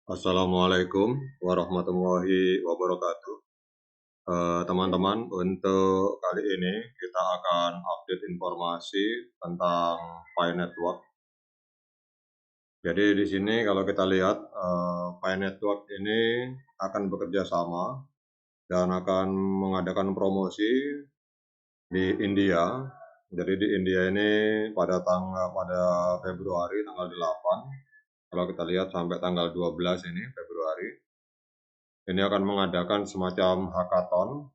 Assalamualaikum warahmatullahi wabarakatuh. Teman-teman, untuk kali ini kita akan update informasi tentang Pi Network. Jadi di sini kalau kita lihat, Pi Network ini akan bekerja sama dan akan mengadakan promosi di India. Jadi di India ini pada Februari tanggal 8, kalau kita lihat sampai tanggal 12 ini Februari. Ini akan mengadakan semacam hackathon.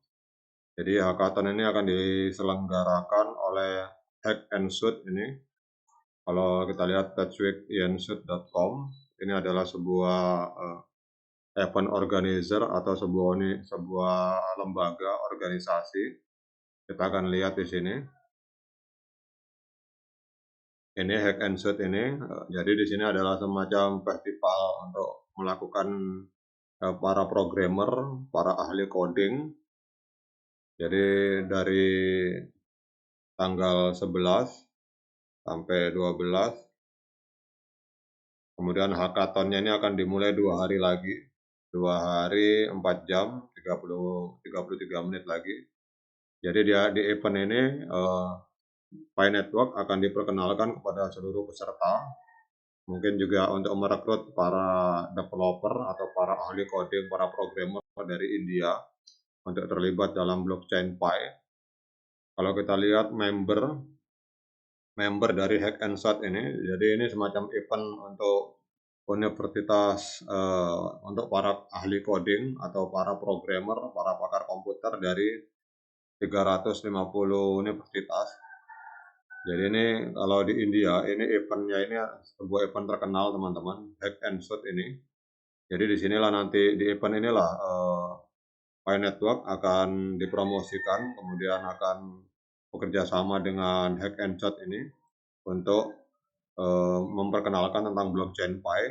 Jadi hackathon ini akan diselenggarakan oleh Hack and Shoot ini. Kalau kita lihat touchwickianshoot.com, ini adalah sebuah event organizer atau sebuah lembaga organisasi. Kita akan lihat di sini. Ini Hack and Shoot ini. Jadi di sini adalah semacam festival untuk melakukan para programmer, para ahli coding. Jadi dari tanggal 11 sampai 12. Kemudian hackathonnya ini akan dimulai 2 hari lagi. 2 hari 4 jam 33 menit lagi. Jadi di event ini Pi Network akan diperkenalkan kepada seluruh peserta. Mungkin juga untuk merekrut para developer atau para ahli coding, para programmer dari India untuk terlibat dalam blockchain Pi. Kalau kita lihat member dari Hack and Shoot ini, jadi ini semacam event untuk universitas untuk para ahli coding atau para programmer, para pakar komputer dari 350 universitas. Jadi ini kalau di India, ini eventnya ini sebuah event terkenal teman-teman, Hack and Shoot ini. Jadi di sinilah nanti di event inilah Pi Network akan dipromosikan, kemudian akan bekerja sama dengan Hack and Shoot ini untuk memperkenalkan tentang blockchain Pi.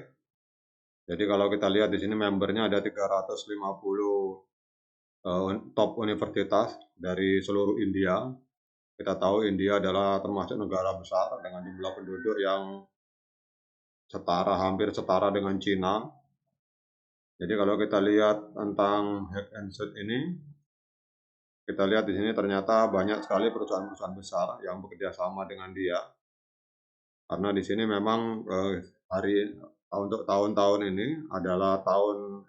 Jadi kalau kita lihat di sini membernya ada 350 top universitas dari seluruh India. Kita tahu India adalah termasuk negara besar dengan jumlah penduduk yang hampir setara dengan Cina. Jadi kalau kita lihat tentang Hack and Shoot ini, kita lihat di sini ternyata banyak sekali perusahaan-perusahaan besar yang bekerja sama dengan dia. Karena di sini memang untuk tahun-tahun ini adalah tahun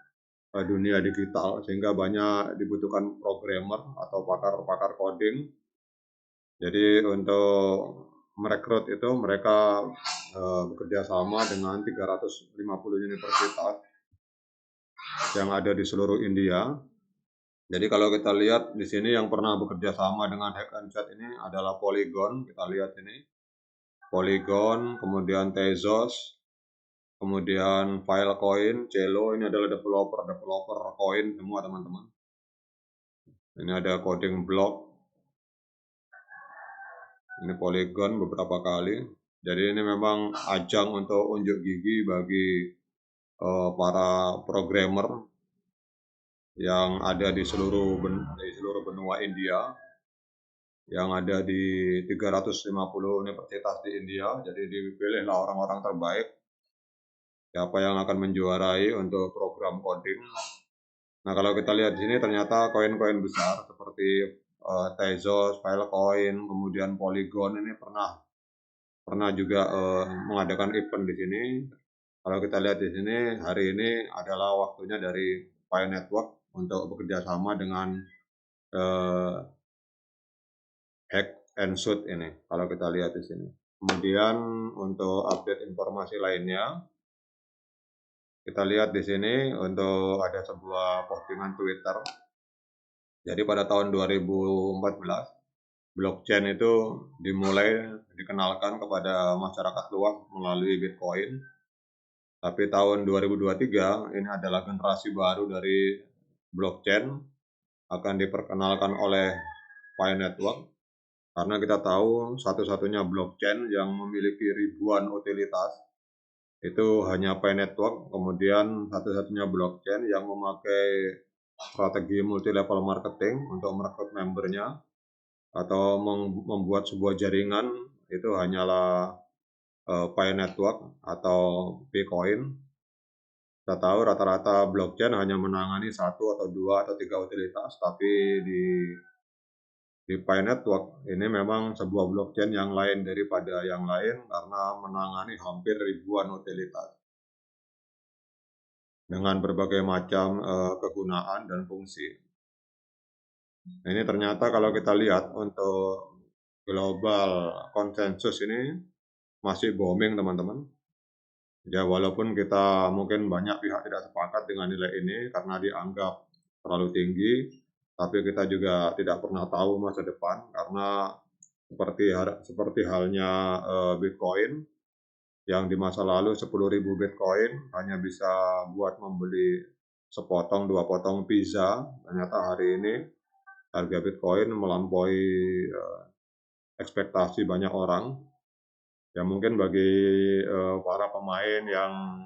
dunia digital, sehingga banyak dibutuhkan programmer atau pakar-pakar coding. Jadi untuk merekrut itu mereka bekerja sama dengan 350 universitas yang ada di seluruh India. Jadi kalau kita lihat di sini yang pernah bekerja sama dengan Hack and Shoot ini adalah Polygon. Kita lihat ini Polygon, kemudian Tezos, kemudian Filecoin, Celo. Ini adalah developer koin semua teman-teman. Ini ada coding block. Ini Polygon beberapa kali. Jadi ini memang ajang untuk unjuk gigi bagi para programmer yang ada di seluruh benua India, yang ada di 350 universitas di India. Jadi dipilihlah orang-orang terbaik siapa yang akan menjuarai untuk program coding. Nah kalau kita lihat di sini ternyata koin-koin besar seperti Tezos, Filecoin, kemudian Polygon ini pernah juga mengadakan event di sini. Kalau kita lihat di sini hari ini adalah waktunya dari Pi Network untuk bekerja sama dengan Hack and Shoot ini. Kalau kita lihat di sini. Kemudian untuk update informasi lainnya, kita lihat di sini untuk ada sebuah postingan Twitter. Jadi pada tahun 2014 blockchain itu dikenalkan kepada masyarakat luas melalui Bitcoin. Tapi tahun 2023 ini adalah generasi baru dari blockchain akan diperkenalkan oleh Pi Network. Karena kita tahu satu-satunya blockchain yang memiliki ribuan utilitas itu hanya Pi Network. Kemudian satu-satunya blockchain yang memakai strategi multi level marketing untuk merekrut membernya atau membuat sebuah jaringan itu hanyalah Pi Network atau Bitcoin. Kita tahu rata-rata blockchain hanya menangani 1 atau 2 atau 3 utilitas, tapi di Pi Network ini memang sebuah blockchain yang lain daripada yang lain karena menangani hampir ribuan utilitas dengan berbagai macam kegunaan dan fungsi. Ini ternyata kalau kita lihat untuk global konsensus ini masih booming, teman-teman. Ya, walaupun kita mungkin banyak pihak tidak sepakat dengan nilai ini karena dianggap terlalu tinggi, tapi kita juga tidak pernah tahu masa depan karena seperti halnya Bitcoin yang di masa lalu 10.000 Bitcoin hanya bisa buat membeli sepotong 2 potong pizza. Ternyata hari ini harga Bitcoin melampaui ekspektasi banyak orang. Ya mungkin bagi para pemain yang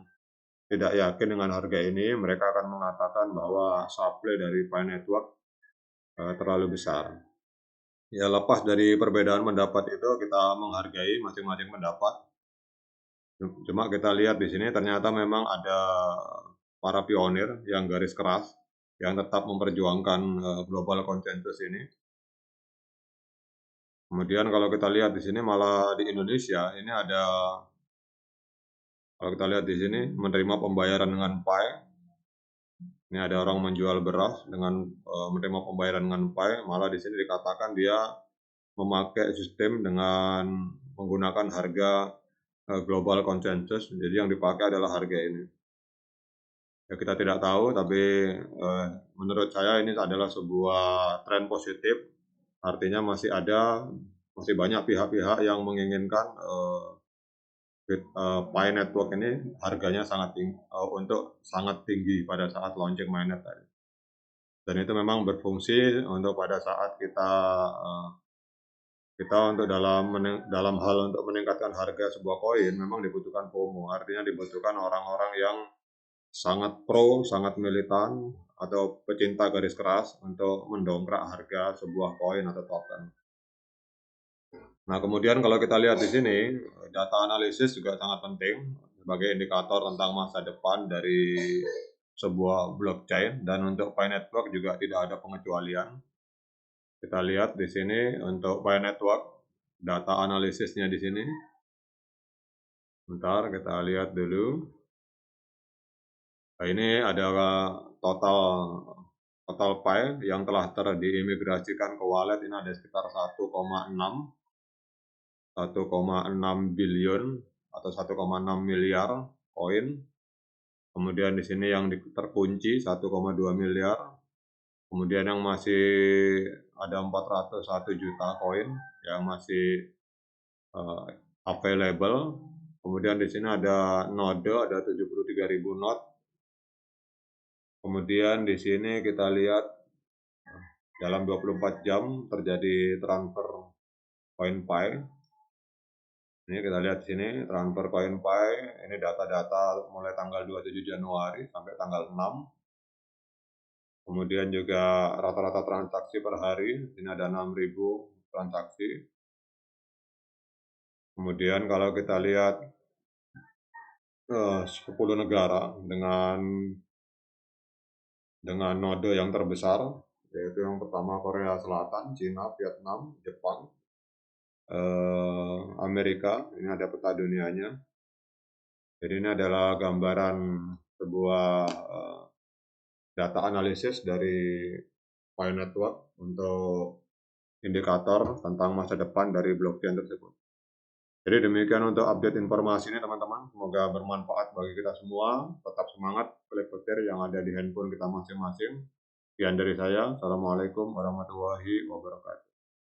tidak yakin dengan harga ini, mereka akan mengatakan bahwa supply dari Pi Network terlalu besar. Ya, lepas dari perbedaan pendapat itu, kita menghargai masing-masing pendapat. Cuma kita lihat di sini ternyata memang ada para pionir yang garis keras, yang tetap memperjuangkan global consensus ini. Kemudian kalau kita lihat di sini malah di Indonesia ini ada, kalau kita lihat di sini menerima pembayaran dengan Pi. Ini ada orang menjual beras dengan menerima pembayaran dengan Pi, malah di sini dikatakan dia memakai sistem dengan menggunakan harga global consensus. Jadi yang dipakai adalah harga ini. Ya, kita tidak tahu, tapi menurut saya ini adalah sebuah tren positif. Artinya masih banyak pihak-pihak yang menginginkan Pi Network ini harganya sangat tinggi, untuk sangat tinggi pada saat launching mainnet tadi. Dan itu memang berfungsi untuk pada saat kita untuk dalam hal untuk meningkatkan harga sebuah koin memang dibutuhkan FOMO. Artinya dibutuhkan orang-orang yang sangat pro, sangat militan atau pecinta garis keras untuk mendongkrak harga sebuah koin atau token. Nah, kemudian kalau kita lihat di sini, data analisis juga sangat penting sebagai indikator tentang masa depan dari sebuah blockchain, dan untuk Pi Network juga tidak ada pengecualian. Kita lihat di sini untuk Pi Network, data analisisnya di sini. Bentar, kita lihat dulu. Nah, ini adalah total Pi yang telah diimigrasikan ke wallet. Ini ada sekitar 1,6 billion atau 1,6 miliar koin. Kemudian di sini yang terkunci 1,2 miliar. Kemudian yang masih ada 401 juta koin yang masih available. Kemudian di sini ada node, ada 73.000 node. Kemudian di sini kita lihat dalam 24 jam terjadi transfer koin Pi. Ini kita lihat di sini transfer koin Pi. Ini data-data mulai tanggal 27 Januari sampai tanggal 6. Kemudian juga rata-rata transaksi per hari. Ini ada 6.000 transaksi. Kemudian kalau kita lihat 10 negara dengan node yang terbesar, yaitu yang pertama Korea Selatan, Cina, Vietnam, Jepang, Amerika. Ini ada peta dunianya. Jadi ini adalah gambaran sebuah data analisis dari Pi Network untuk indikator tentang masa depan dari blockchain tersebut. Jadi demikian untuk update informasi ini, teman-teman. Semoga bermanfaat bagi kita semua. Tetap semangat, klik petir yang ada di handphone kita masing-masing. Sekian dari saya. Assalamualaikum warahmatullahi wabarakatuh.